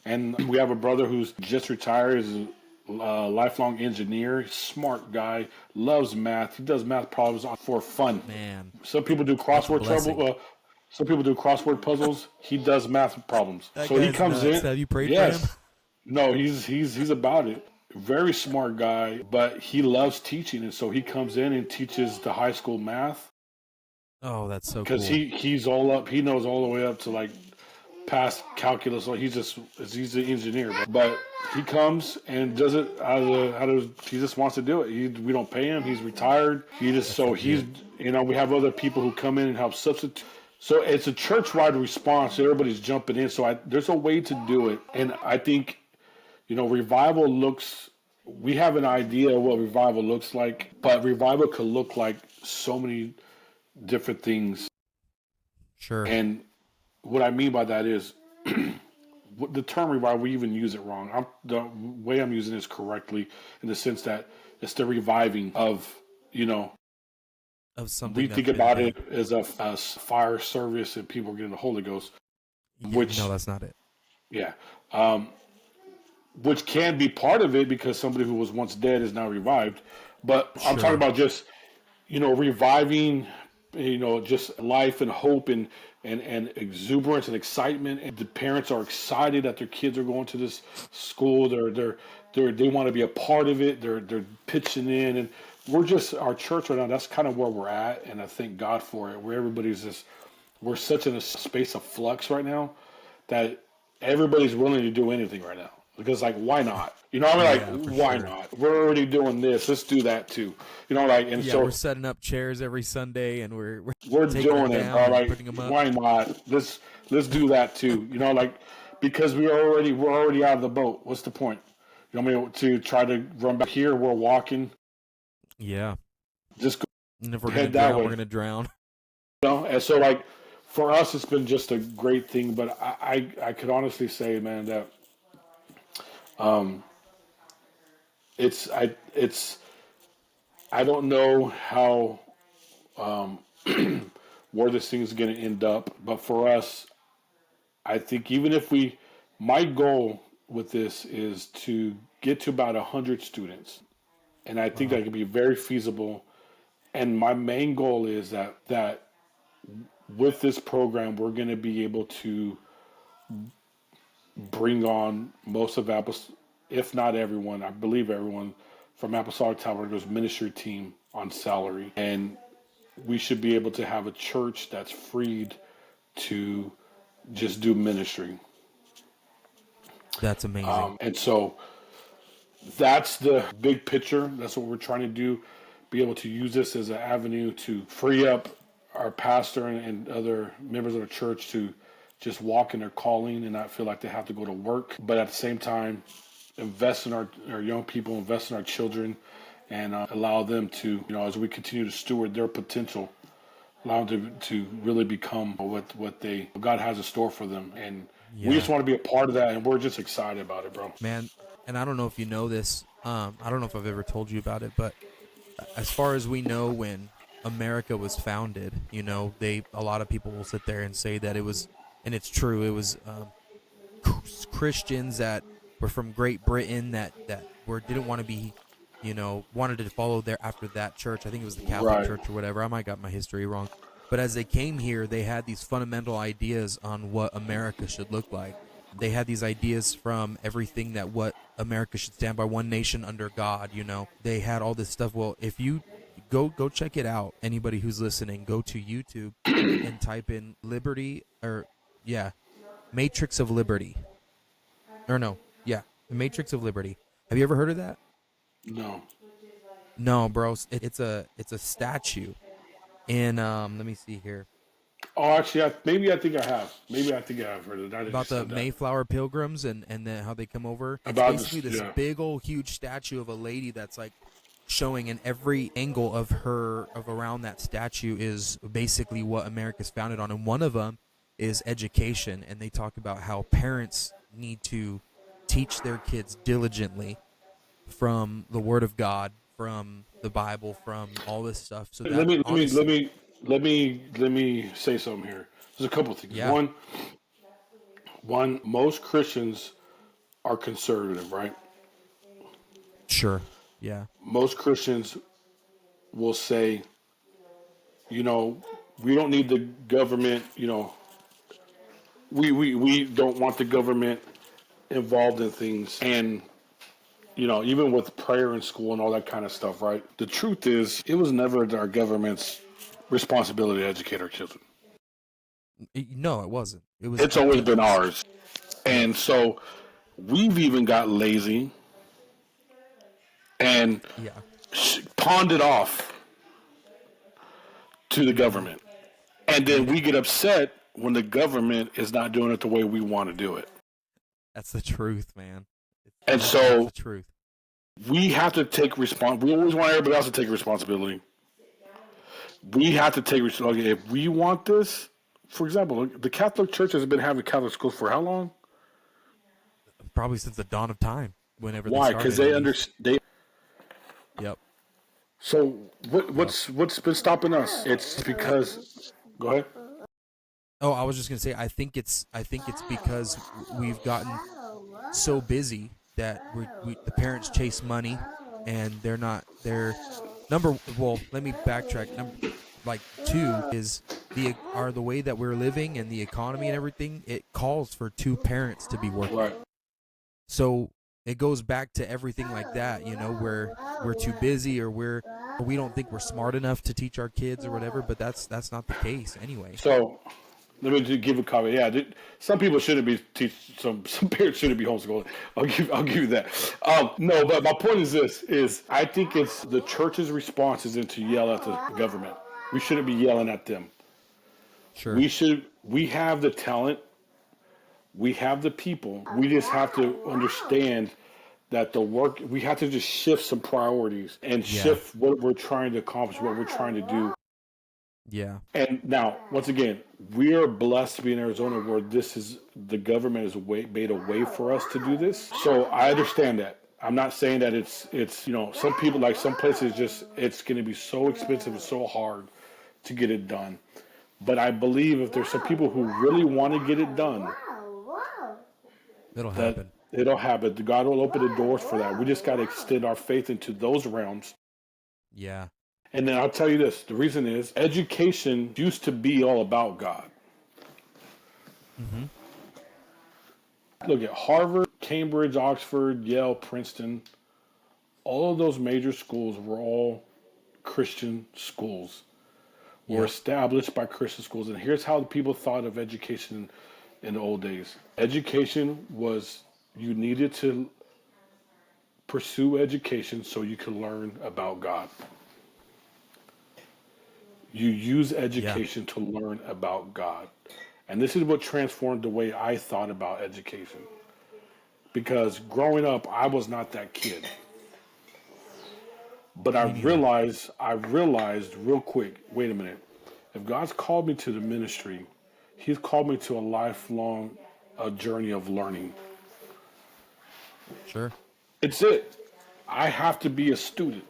And we have a brother who's just retired, is a lifelong engineer, smart guy, loves math. He does math problems for fun. Man, Some people do that's a crossword blessing. trouble. Some people do crossword puzzles. He does math problems. That So he guy's comes nuts. in. Have you prayed for him? Yes. No, he's about it. Very smart guy, but he loves teaching, and so he comes in and teaches the high school math Oh, that's so because cool. he's all up. He knows all the way up to like past calculus. So he's an engineer, but he comes and does it he just wants to do it. We don't pay him. He's retired. That's legit. We have other people who come in and help substitute. So it's a church-wide response. Everybody's jumping in. So there's a way to do it, and I think revival looks. We have an idea of what revival looks like, but revival could look like so many different things. Sure. And what I mean by that is the term revival, we even use it wrong. The way I'm using it is correctly in the sense that it's the reviving of, Of something we that's think been about dead. it as a fire service and people getting the Holy Ghost, Yeah, no, which, that's not it. yeah, which can be part of it because somebody who was once dead is now revived. But I'm talking Sure. about just, reviving, just life and hope and exuberance and excitement. And the parents are excited that their kids are going to this school. They want to be a part of it. They're pitching in, and we're just our church right now. That's kind of where we're at, and I thank God for it. Where everybody's just we're such in a space of flux right now that everybody's willing to do anything right now because like why not? I mean, like Yeah, for why sure. not? We're already doing this. Let's do that too. And Yeah, we're so setting up chairs every Sunday and we're we're taking them doing it, down bro. and Like, putting them up. why not? Let's do that too. Like because we're already out of the boat. What's the point? You know what I mean? To try to run back here, we're walking. Yeah. Just And if go we're gonna head that drown, we're way. gonna drown. And so like for us, it's been just a great thing. But I could honestly say, man, that it's I don't know how where this thing is going to end up, but for us, I think even if my goal with this is to get to about 100 students, and I think Wow. that can be very feasible. And my main goal is that with this program, we're going to be able to bring on most of if not everyone, I believe everyone from Apostolic Tabernacle ministry team on salary. And we should be able to have a church that's freed to just do ministry. That's amazing. And so that's the big picture. That's what we're trying to do. Be able to use this as an avenue to free up our pastor and other members of the church to just walk in their calling and not feel like they have to go to work. But at the same time, invest in our young people, invest in our children, and allow them to, as we continue to steward their potential, allow them to really become what God has in store for them. And we just want to be a part of that, and we're just excited about it, bro. Man, and I don't know if you know this. I don't know if I've ever told you about it, but as far as we know, when America was founded, a lot of people will sit there and say that it was, and it's true, it was Christians that were from Great Britain that didn't want to be, wanted to follow after that church. I think it was the Catholic Church or whatever. I might got my history wrong. But as they came here, they had these fundamental ideas on what America should look like. They had these ideas from everything that what America should stand by, one nation under God, They had all this stuff. Well, if you go check it out, anybody who's listening, go to YouTube and type in Matrix of Liberty. The Matrix of Liberty. Have you ever heard of that? No, bro. It's a statue. And let me see here. Oh, actually, I think I have. Maybe I think I have heard of that. About the Mayflower Pilgrims and then how they come over. It's basically this big old huge statue of a lady that's like showing, in every angle of around that statue is basically what America's founded on. And one of them is education. And they talk about how parents need to teach their kids diligently from the Word of God, from the Bible, from all this stuff. So let me say something here. There's a couple of things. Yeah. One, most Christians are conservative, right? Sure. Yeah. Most Christians will say, we don't need the government, we don't want the government involved in things. And even with prayer in school and all that kind of stuff, right? The truth is, it was never our government's responsibility to educate our children. No, it wasn't. It's always been ours. And so we've even got lazy and pawned it off to the government. And then we get upset when the government is not doing it the way we want to do it. That's the truth, man. And so that's the truth. We have to take responsibility. We always want everybody else to take responsibility. We have to take responsibility. If we want this, for example, the Catholic Church has been having Catholic schools for how long? Probably since the dawn of time. Whenever. Why? Because they understand. Yep. So what's been stopping us? It's because. Go ahead. Oh, I was just gonna say. I think it's because we've gotten so busy that the parents chase money, and they're well, let me backtrack. Two is the way that we're living and the economy and everything. It calls for two parents to be working. Right. So it goes back to everything like that, where we're too busy or we don't think we're smart enough to teach our kids or whatever. But that's not the case anyway. So let me just give a comment. Yeah, some people shouldn't be some parents shouldn't be homeschooling. I'll give you that. No, but my point is this: I think it's the church's response isn't to yell at the government. We shouldn't be yelling at them. Sure. We have the talent. We have the people. We just have to understand that we have to just shift some priorities and shift what we're trying to accomplish, what we're trying to do. Yeah. And now, once again, we are blessed to be in Arizona where the government has made a way for us to do this. So I understand that. I'm not saying that it's some people, like some places, it's going to be so expensive and so hard to get it done. But I believe if there's some people who really want to get it done, it'll happen. It'll happen. God will open the doors for that. We just got to extend our faith into those realms. Yeah. And then I'll tell you this. The reason is education used to be all about God. Mm-hmm. Look at Harvard, Cambridge, Oxford, Yale, Princeton. All of those major schools were all Christian schools, were Yep. established by Christian schools. And here's how the people thought of education in the old days. Education was, you needed to pursue education so you could learn about God. You use education to learn about God. And this is what transformed the way I thought about education. Because growing up, I was not that kid. But I realized real quick, wait a minute. If God's called me to the ministry, He's called me to a lifelong journey of learning. Sure. It's it. I have to be a student.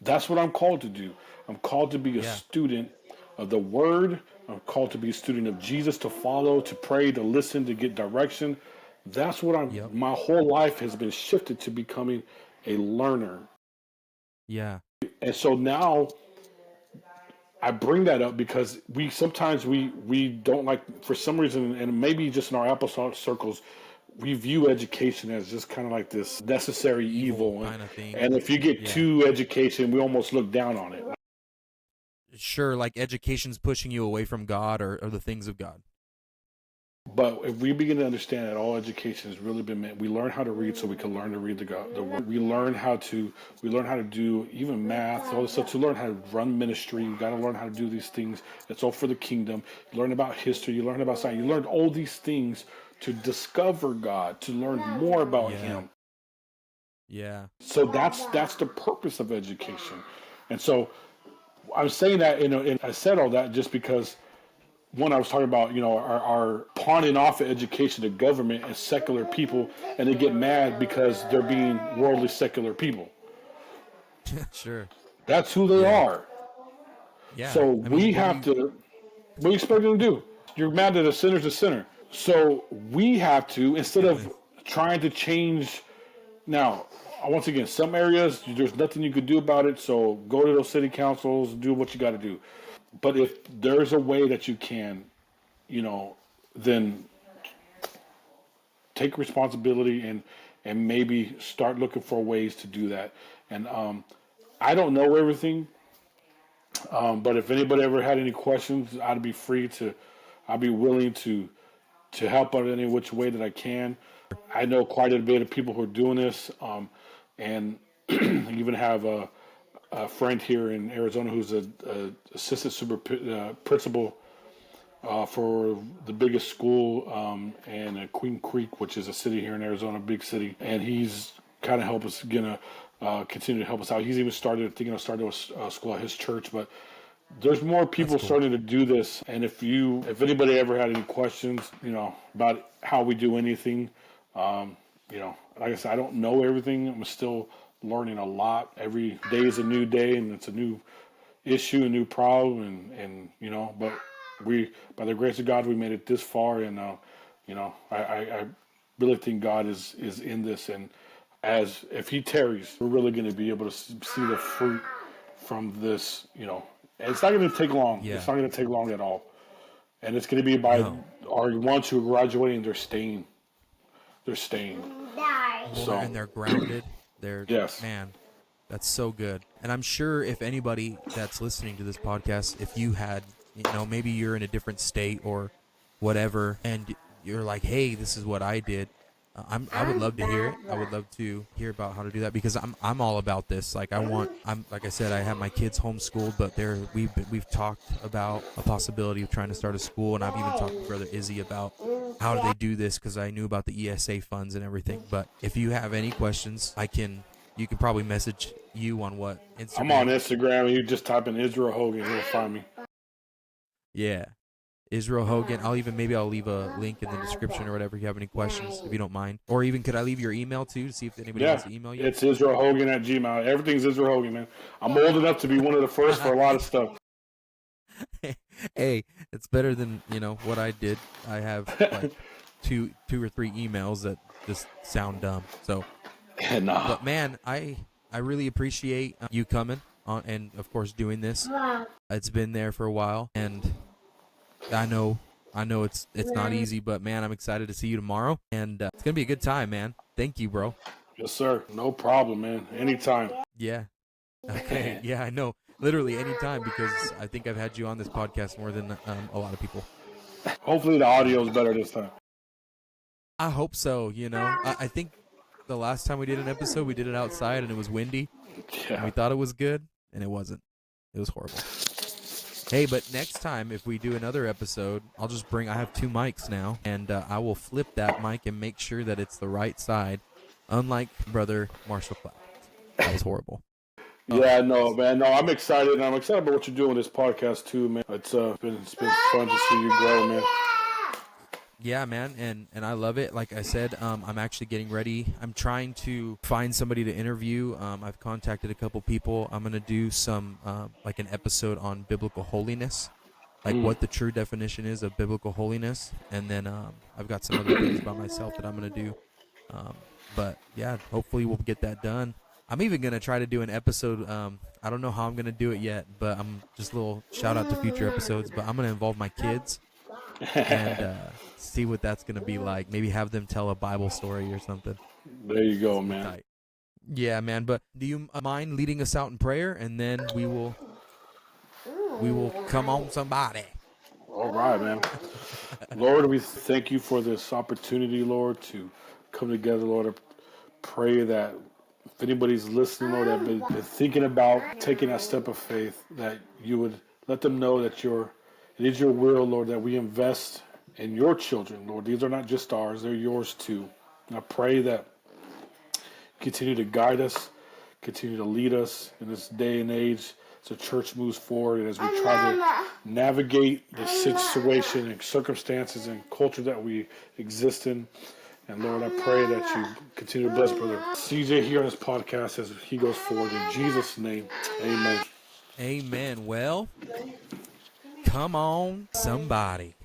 That's what I'm called to do. I'm called to be a student of the Word. I'm called to be a student of Jesus, to follow, to pray, to listen, to get direction. That's what my whole life has been shifted to becoming a learner. Yeah. And so now I bring that up because sometimes we don't like, for some reason, and maybe just in our apostolic circles, we view education as just kind of like this necessary evil. kind of thing. And if you get too education, we almost look down on it. Sure, like education's pushing you away from God or the things of God. But if we begin to understand that all education has really been meant, we learn how to read so we can learn to read the word. We learn how to do even math, all this stuff, to learn how to run ministry. You got to learn how to do these things. It's all for the kingdom. You learn about history. You learn about science. You learn all these things to discover God, to learn more about Him. Yeah. So that's the purpose of education. And so I'm saying that, and I said all that just because, one, I was talking about, our pawning off of education to government and secular people, and they get mad because they're being worldly secular people. Sure. That's who they are. Yeah. So we have to, what do you expect them to do? You're mad that a sinner's a sinner. So we have to, instead of trying to change, now, once again, some areas, there's nothing you could do about it, so go to those city councils, do what you got to do. But if there's a way that you can, then take responsibility and maybe start looking for ways to do that. And I don't know everything, but if anybody ever had any questions, I'd be willing to help out in any which way that I can. I know quite a bit of people who are doing this, and I even have a friend here in Arizona who's a assistant principal for the biggest school in Queen Creek, which is a city here in Arizona, big city, and he's kind of continue to help us out. He's even started a school at his church, but there's more people starting to do this. And if anybody ever had any questions, about how we do anything, like I said, I don't know everything. I'm still learning a lot. Every day is a new day, and it's a new issue, a new problem, and but by the grace of God, we made it this far, and I really think God is in this, and if He tarries, we're really going to be able to see the fruit from this. It's not going to take long. Yeah. It's not going to take long at all, and it's going to be by our ones who are graduating. They're staying. So, and they're grounded. Man, that's so good. And I'm sure if anybody that's listening to this podcast, if you had, maybe you're in a different state or whatever, and you're like, hey, this is what I did. I would love to hear it. I would love to hear about how to do that, because I'm all about this. Like like I said, I have my kids homeschooled, but we've talked about a possibility of trying to start a school, and I've even talked to Brother Izzy about how do they do this, because I knew about the ESA funds and everything. But if you have any questions, you can probably message you on what Instagram. I'm on Instagram. You just type in Israel Hogan, you'll find me. Yeah. Israel Hogan. I'll leave a link in the description or whatever if you have any questions, if you don't mind. Or even could I leave your email too to see if anybody wants to email you? It's Israel Hogan at Gmail. Everything's Israel Hogan, man. I'm old enough to be one of the first for a lot of stuff. Hey, it's better than what I did. I have like two or three emails that just sound dumb. So, nah. But man, I really appreciate you coming on and of course doing this. It's been there for a while, and I know I know it's not easy, but man, I'm excited to see you tomorrow, and it's gonna be a good time, man. Thank you, bro. Yes, sir. No problem, man. Anytime. Yeah. Okay. Yeah, I know. Literally anytime, because I think I've had you on this podcast more than a lot of people. Hopefully the audio is better this time. I hope so. I think the last time we did an episode, we did it outside and it was windy, and we Yeah. thought it was good, and it wasn't. It was horrible. Hey, but next time if we do another episode, I have 2 mics now, and I will flip that mic and make sure that it's the right side, unlike Brother Marshall Clapp. That was horrible. Yeah, no, man. No, I'm excited. I'm excited about what you're doing with this podcast too, man. It's been fun to see you grow, man. Yeah, man, and I love it. Like I said, I'm actually getting ready. I'm trying to find somebody to interview. I've contacted a couple people. I'm gonna do some like an episode on biblical holiness, like what the true definition is of biblical holiness, and then I've got some other things by myself that I'm gonna do. But yeah, hopefully we'll get that done. I'm even gonna try to do an episode. I don't know how I'm gonna do it yet, but I'm just a little shout out to future episodes. But I'm gonna involve my kids and see what that's gonna be like. Maybe have them tell a Bible story or something. There you go, man. Tight. Yeah, man. But do you mind leading us out in prayer, and then we will come on somebody. All right, man. Lord, we thank you for this opportunity, Lord, to come together, Lord. I pray that if anybody's listening, Lord, that been thinking about taking that step of faith, that you would let them know that it is your will, Lord, that we invest in your children, Lord. These are not just ours, they're yours too. And I pray that you continue to guide us, continue to lead us in this day and age as the church moves forward and as we try to navigate the situation and circumstances and culture that we exist in. And Lord, I pray that you continue to bless Brother CJ here on this podcast as he goes forward. In Jesus' name, amen. Amen. Well, come on, somebody.